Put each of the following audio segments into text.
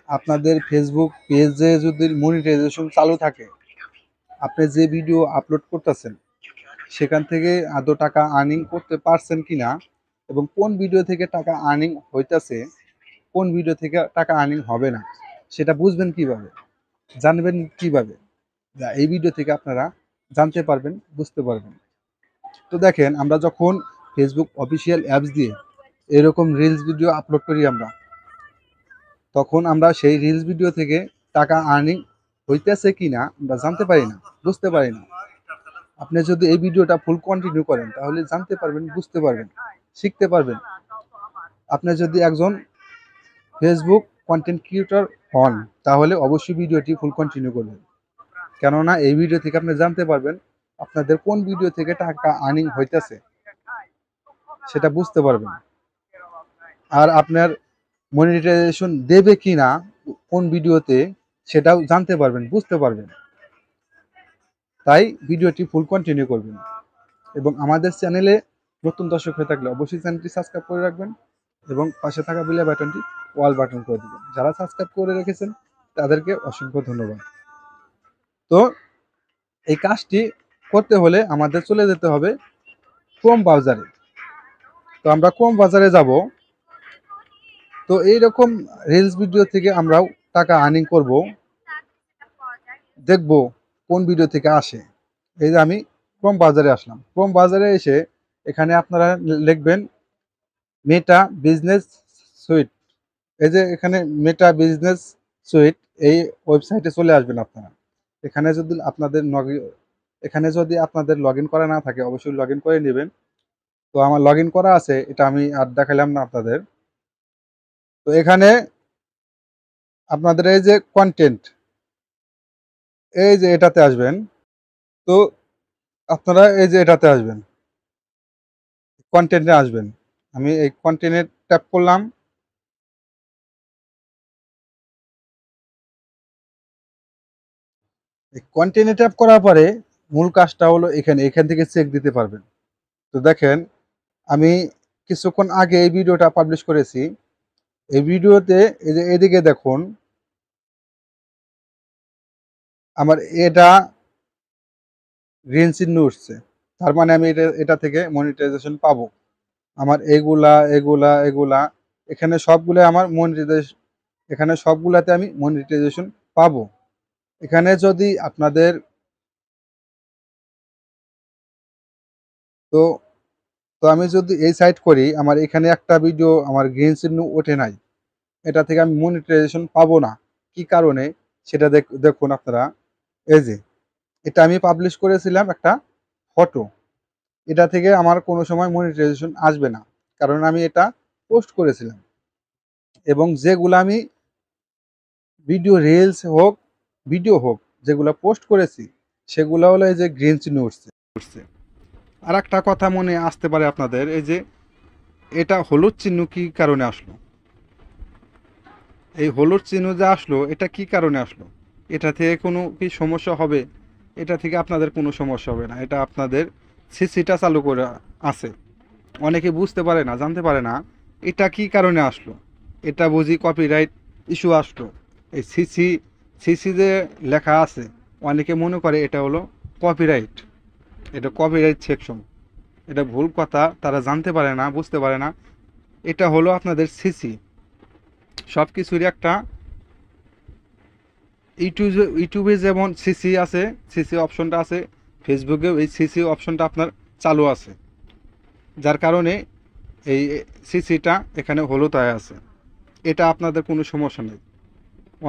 আপনাদের ফেসবুক পেজে যদি মনিটাইজেশন চালু থাকে, আপনি যে ভিডিও আপলোড করতেছেন সেখান থেকে আদৌ টাকা আর্নিং করতে পারছেন কিনা এবং কোন ভিডিও থেকে টাকা আর্নিং হইতেছে, কোন ভিডিও থেকে টাকা আর্নিং হবে না, সেটা বুঝবেন কিভাবে, জানবেন কিভাবে? যা এই ভিডিও থেকে আপনারা জানতে পারবেন, বুঝতে পারবেন। তো দেখেন, আমরা যখন ফেসবুক অফিসিয়াল অ্যাপস দিয়ে এরকম রিলস ভিডিও আপলোড করি আমরা, তখন আমরা সেই রিলস ভিডিও থেকে টাকা আর্নিং হইতেছে কিনা আমরা জানতে পারি না, বুঝতে পারি না। আপনি যদি এই ভিডিওটা ফুল কন্টিনিউ করেন তাহলে জানতে পারবেন, বুঝতে পারবেন, শিখতে পারবেন। আপনি যদি একজন ফেসবুক কন্টেন্ট ক্রিয়েটর হন তাহলে অবশ্যই ভিডিওটি ফুল কন্টিনিউ করবেন, কেননা এই ভিডিও থেকে আপনি জানতে পারবেন আপনাদের কোন ভিডিও থেকে টাকা আর্নিং হইতেছে, সেটা বুঝতে পারবেন। আর আপনার মনিটাইজেশন দেবে কিনা কোন ভিডিওতে, সেটাও জানতে পারবেন, বুঝতে পারবেন। তাই ভিডিওটি ফুল কন্টিনিউ করবেন এবং আমাদের চ্যানেলে নতুন দর্শক হয়ে থাকলে অবশ্যই চ্যানেলটি সাবস্ক্রাইব করে রাখবেন এবং পাশে থাকা বেল বাটনটি অল বাটন করে দিবেন। যারা সাবস্ক্রাইব করে রেখেছেন তাদেরকে অসংখ্য ধন্যবাদ। তো এই কাজটি করতে হলে আমাদের চলে যেতে হবে ক্রোম ব্রাউজারে। তো আমরা ক্রোম ব্রাউজারে যাব। তো এইরকম রিলস ভিডিও থেকে আমরাও টাকা আর্নিং করব, দেখব কোন ভিডিও থেকে আসে। এই যে আমি ক্রোম বাজারে আসলাম, ক্রোম বাজারে এসে এখানে আপনারা লিখবেন মেটা বিজনেস সুইট। এই যে এখানে মেটা বিজনেস সুইট, এই ওয়েবসাইটে চলে আসবেন আপনারা। এখানে যদি আপনাদের লগ ইন করা না থাকে অবশ্যই লগ ইন করে নেবেন। তো আমার লগ ইন করা আছে, এটা আমি আর দেখালাম না আপনাদের। তো এখানে আপনাদের এই যে কন্টেন্ট, এই যে এটাতে আসবেন। তো আপনারা এই যে এটাতে আসবেন, কন্টেন্টে আসবেন। আমি এই কন্টেন্টে ট্যাপ করলাম। এই কন্টেন্টে ট্যাপ করার পরে মূল কাজটা হলো এখান থেকে চেক দিতে পারবেন। তো দেখেন, আমি কিছুক্ষণ আগে এই ভিডিওটা পাবলিশ করেছি। এই ভিডিওতে এই যে এদিকে দেখুন, আমার এটা গ্রিন চিহ্ন উঠছে, তার মানে আমি এটা থেকে মনিটাইজেশন পাবো। আমার এগুলা এগুলা এগুলা এখানে সবগুলো আমার মনিটাইজেশন, এখানে সবগুলাতে আমি মনিটাইজেশন পাবো। এখানে যদি আপনাদের তো তো আমি যদি এই সাইড করি, আমার এখানে একটা ভিডিও আমার গ্রিন চিহ্ন ওঠে নাই, এটা থেকে আমি মনিটাইজেশন পাবো না। কি কারণে সেটা দেখুন আপনারা। এই যে এটা আমি পাবলিশ করেছিলাম একটা ফটো, এটা থেকে আমার কোনো সময় মনিটাইজেশন আসবে না, কারণ আমি এটা পোস্ট করেছিলাম। এবং যেগুলো আমি ভিডিও রিলস হোক, ভিডিও হোক, যেগুলো পোস্ট করেছি সেগুলো হলো এই যে গ্রিন চিহ্ন উঠছে। আর একটা কথা মনে আসতে পারে আপনাদের, এই যে এটা হলুদ চিহ্ন কি কারণে আসলো? এই হলুদ চিহ্ন যে আসলো, এটা কি কারণে আসলো? এটা থেকে কোনো কি সমস্যা হবে? এটা থেকে আপনাদের কোনো সমস্যা হবে না, এটা আপনাদের সিসিটা চালু করে আছে। অনেকে বুঝতে পারে না, জানতে পারে না এটা কি কারণে আসলো। এটা বুঝি কপিরাইট ইস্যু আসলো। এই সিসি যে লেখা আছে, অনেকে মনে করে এটা হলো কপিরাইট, এটা কপিরাইট সেকশন। এটা ভুল কথা, তারা জানতে পারে না, বুঝতে পারে না। এটা হলো আপনাদের সিসি। সব কিছুরই একটা ইউটিউবে যেমন সিসি আছে, সিসি অপশনটা আছে, ফেসবুকেও এই সিসি অপশনটা আপনার চালু আছে, যার কারণে এই সিসিটা এখানে হলুদ হয়ে আছে। এটা আপনাদের কোনো সমস্যা নেই।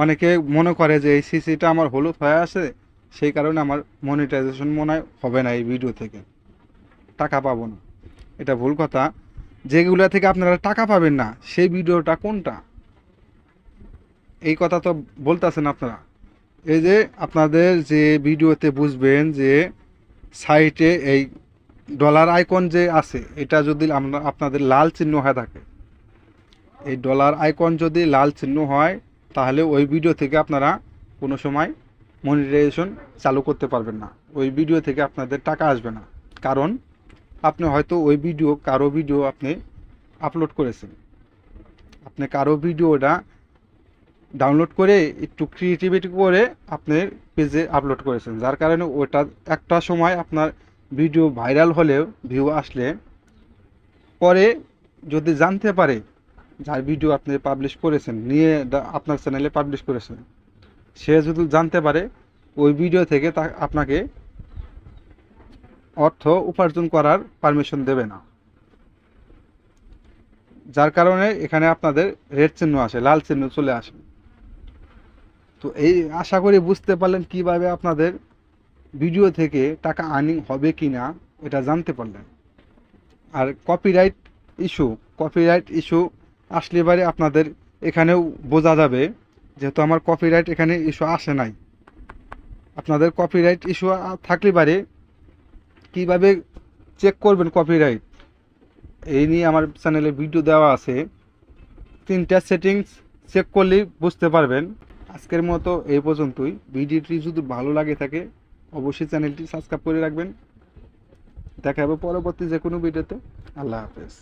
অনেকে মনে করে যে এই সিসিটা আমার হলুদ হয়ে আছে, সেই কারণে আমার মনিটাইজেশন মনে হয় হবে না, এই ভিডিও থেকে টাকা পাবো না। এটা ভুল কথা। যেগুলো থেকে আপনারা টাকা পাবেন না সেই ভিডিওটা কোনটা, এই কথা তো বলতেছেন আপনারা। এই যে আপনাদের যে ভিডিওতে বুঝবেন যে সাইটে এই ডলার আইকন যে আছে, এটা যদি আপনাদের লাল চিহ্ন হয়ে থাকে, এই ডলার আইকন যদি লাল চিহ্ন হয়, তাহলে ওই ভিডিও থেকে আপনারা কোনো সময় মনিটাইজেশন চালু করতে পারবেন না। ওই ভিডিও থেকে আপনাদের টাকা আসবে না, কারণ আপনি হয়তো ওই ভিডিও, কারো ভিডিও আপনি আপলোড করেছেন, আপনি কারো ভিডিওটা ডাউনলোড করে একটু ক্রিয়েটিভিটি করে আপনার পেজে আপলোড করেছেন, যার কারণে ওটা একটা সময় আপনার ভিডিও ভাইরাল হলেও ভিউ আসলে পরে যদি জানতে পারে যার ভিডিও আপনি পাবলিশ করেছেন নিয়ে আপনার চ্যানেলে পাবলিশ করেছেন, সে যদি জানতে পারে ওই ভিডিও থেকে আপনাকে অর্থ উপার্জন করার পারমিশন দেবে না। যার কারণে এখানে আপনাদের রেড চিহ্ন আসে, লাল চিহ্ন চলে আসে। তো এই আশা করি বুঝতে পারলেন কিভাবে আপনাদের ভিডিও থেকে টাকা আর্নিং হবে কি না এটা জানতে পারলেন। আর কপিরাইট ইস্যু আসলে এবারে আপনাদের এখানেও বোঝা যাবে, যেহেতু আমার কপিরাইট এখানে ইস্যু আসে নাই। আপনাদের কপিরাইট ইস্যু থাকলে পারে কীভাবে চেক করবেন কপিরাইট, এই নিয়ে আমার চ্যানেলে ভিডিও দেওয়া আছে। 3টা সেটিংস চেক করলেই বুঝতে পারবেন। আজকের মতো এই পর্যন্তই। ভিডিওটি যদি ভালো লাগে থাকে অবশ্যই চ্যানেলটি সাবস্ক্রাইব করে রাখবেন। দেখা হবে পরবর্তী যে কোনো ভিডিওতে। আল্লাহ হাফেজ।